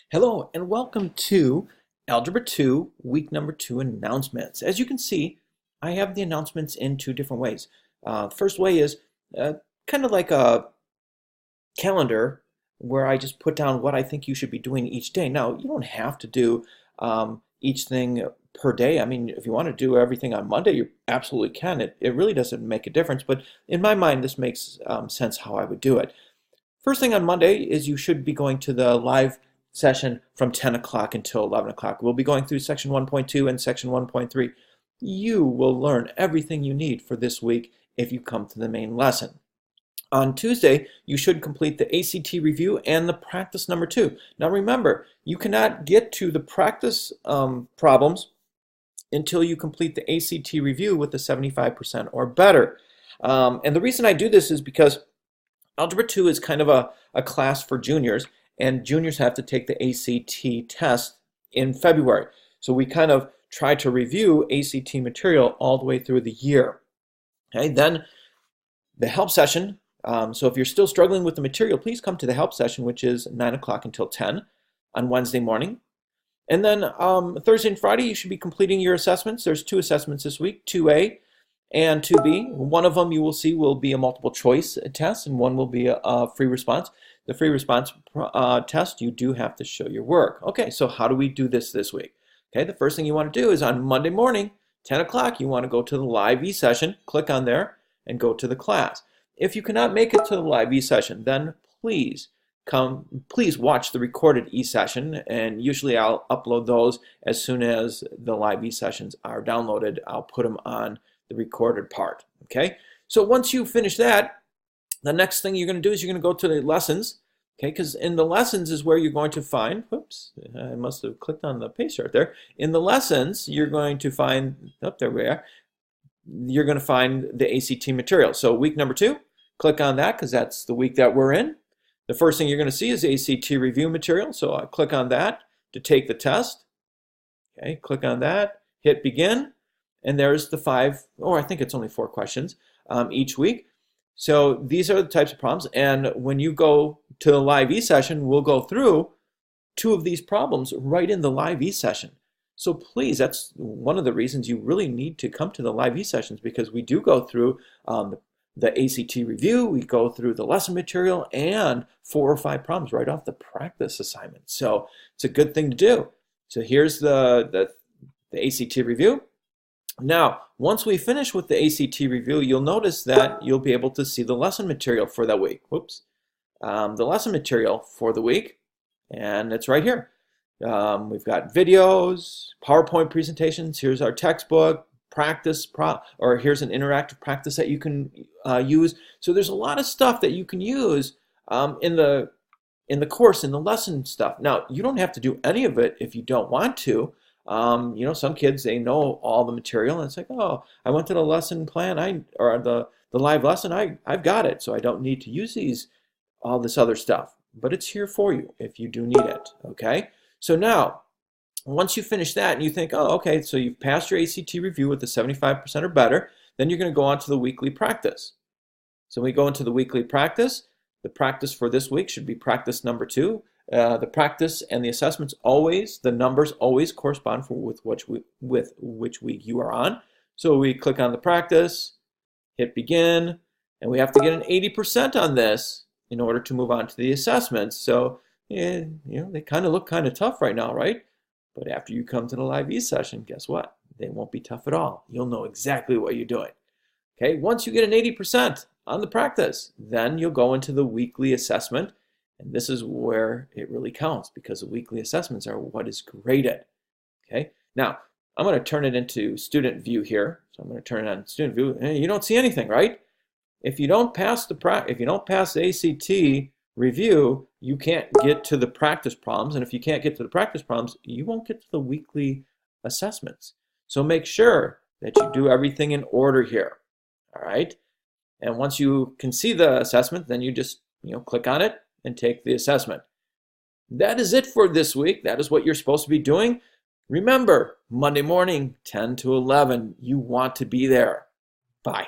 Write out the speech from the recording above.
Hello and welcome to Algebra 2, week number 2 announcements. As you can see, I have the announcements in two different ways. The first way is kind of like a calendar where I just put down what I think you should be doing each day. Now, you don't have to do each thing per day. I mean, if you want to do everything on Monday, you absolutely can. It really doesn't make a difference, but in my mind, this makes sense how I would do it. First thing on Monday is you should be going to the live session from 10 o'clock until 11 o'clock. We'll be going through section 1.2 and section 1.3. You will learn everything you need for this week if you come to the main lesson. On Tuesday, you should complete the ACT review and the practice number 2. Now remember, you cannot get to the practice problems until you complete the ACT review with the 75% or better. And the reason I do this is because Algebra 2 is kind of a class for juniors, and juniors have to take the ACT test in February. So we kind of try to review ACT material all the way through the year. Okay, then the help session. So if you're still struggling with the material, please come to the help session, which is 9 o'clock until 10 on Wednesday morning. And then Thursday and Friday, you should be completing your assessments. There's 2 assessments this week, 2A and 2B. One of them you will see will be a multiple choice test, and one will be a free response. The free response test, you do have to show your work. Okay, so how do we do this week? Okay, the first thing you want to do is on Monday morning, 10 o'clock, you want to go to the live e-session, click on there, and go to the class. If you cannot make it to the live e-session, then please watch the recorded e-session, and usually I'll upload those as soon as the live e-sessions are downloaded. I'll put them on the recorded part. Okay, so once you finish that, the next thing you're going to do is you're going to go to the lessons. Okay, because in the lessons is where you're going to find, whoops, I must have clicked on the paste right there. In the lessons, you're going to find, oh, there we are. You're going to find the ACT material. So week number 2, click on that because that's the week that we're in. The first thing you're going to see is ACT review material. So I click on that to take the test. Okay, click on that, hit begin, and there's the 5, or I think it's only 4 questions each week. So these are the types of problems, and when you go to the live e-session, we'll go through 2 of these problems right in the live e-session. So please, that's one of the reasons you really need to come to the live e-sessions, because we do go through the ACT review, we go through the lesson material, and 4 or 5 problems right off the practice assignment. So it's a good thing to do. So here's the ACT review. Now, once we finish with the ACT review, you'll notice that you'll be able to see the lesson material for that week. Whoops. The lesson material for the week, and it's right here. We've got videos, PowerPoint presentations. Here's our textbook, practice, or here's an interactive practice that you can use. So there's a lot of stuff that you can use in the course, in the lesson stuff. Now, you don't have to do any of it if you don't want to. You know, some kids, they know all the material, and it's like, oh, I went to the lesson plan, or the live lesson, I've got it, so I don't need to use all this other stuff. But it's here for you if you do need it, okay? So now, once you finish that and you think, oh, okay, so you've passed your ACT review with the 75% or better, then you're going to go on to the weekly practice. So we go into the weekly practice. The practice for this week should be practice number 2. The practice and the assessments always, the numbers always correspond with which week you are on. So we click on the practice, hit begin, and we have to get an 80% on this in order to move on to the assessments. So, you know, they kind of look kind of tough right now, right? But after you come to the live e-session, guess what? They won't be tough at all. You'll know exactly what you're doing. Okay, once you get an 80% on the practice, then you'll go into the weekly assessment. And this is where it really counts, because the weekly assessments are what is graded. Okay. Now, I'm going to turn it into student view here. So I'm going to turn it on student view. And you don't see anything, right? If you don't pass the ACT review, you can't get to the practice problems. And if you can't get to the practice problems, you won't get to the weekly assessments. So make sure that you do everything in order here. All right. And once you can see the assessment, then you just, click on it and take the assessment. That is it for this week. That is what you're supposed to be doing. Remember, Monday morning, 10 to 11, you want to be there. Bye.